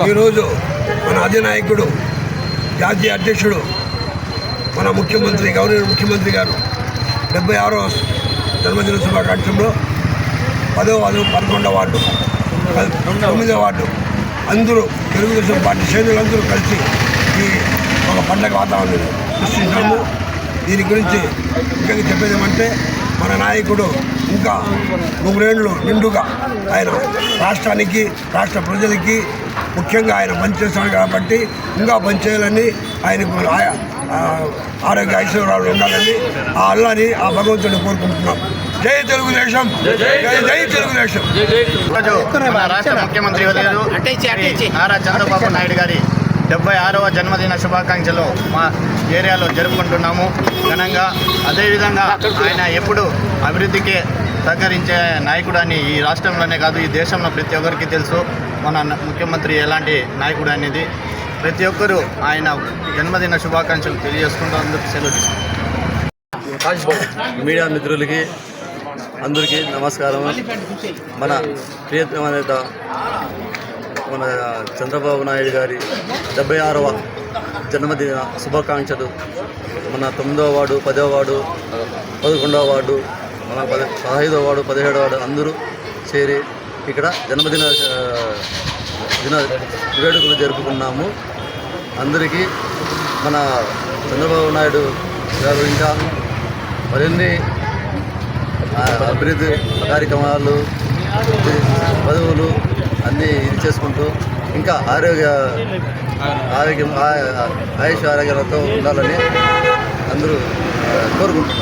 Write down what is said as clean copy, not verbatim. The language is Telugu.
ఈరోజు మన అధినాయకుడు జాతీయ అధ్యక్షుడు మన ముఖ్యమంత్రి గౌరవ ముఖ్యమంత్రి గారు 76వ జన్మదిన శుభాకాంక్షల్లో 10వ వార్డు 11వ వార్డు 9వ వార్డు అందరూ తెలుగుదేశం పార్టీ శ్రేణులందరూ కలిసి ఈ ఒక పండగ వాతావరణం సృష్టించాము. దీని గురించి ముఖ్యంగా చెప్పేది ఏమంటే మన నాయకుడు ఇంకా 3 ఏళ్ళు నిండుగా ఆయన రాష్ట్రానికి రాష్ట్ర ప్రజలకి ముఖ్యంగా ఆయన పనిచేస్తాడు కాబట్టి ఇంకా పనిచేయాలని ఆయనకు ఆరోగ్య ఐశ్వర్యాలు ఉండాలని ఆ అల్లాని ఆ భగవంతుని కోరుకుంటున్నాం. జై తెలుగుదేశం, జై తెలుగుదేశం. రాష్ట్ర ముఖ్యమంత్రి నారా చంద్రబాబు నాయుడు గారి 76వ జన్మదిన శుభాకాంక్షలు మా ఏరియాలో జరుపుకుంటున్నాము ఘనంగా. అదేవిధంగా ఆయన ఎప్పుడు అభివృద్ధికి సహకరించే నాయకుడు అని ఈ రాష్ట్రంలోనే కాదు ఈ దేశంలో ప్రతి ఒక్కరికి తెలుసు. మన ముఖ్యమంత్రి ఎలాంటి నాయకుడు అనేది ప్రతి ఒక్కరూ ఆయన జన్మదిన శుభాకాంక్షలు తెలియజేసుకుంటూ సెలవు తీసుకుంటాం. మీడియా మిత్రులకి అందరికీ నమస్కారం. మన ప్రియతమ నేత మన చంద్రబాబు నాయుడు గారి 76వ జన్మదిన శుభాకాంక్షలు మన 9వ వార్డు 10వ వార్డు 11వ వార్డు మన 15వ వార్డు 17వ వార్డు అందరూ చేరి ఇక్కడ జన్మదిన వేడుకలు జరుపుకున్నాము. అందరికీ మన చంద్రబాబు నాయుడు గారు ఇంకా మరిన్ని అభివృద్ధి కార్యక్రమాలు పదవులు అన్నీ ఇది చేసుకుంటూ ఇంకా ఆయుష్ ఆరోగ్యాలతో ఉండాలని అందరూ కోరుకుంటున్నారు.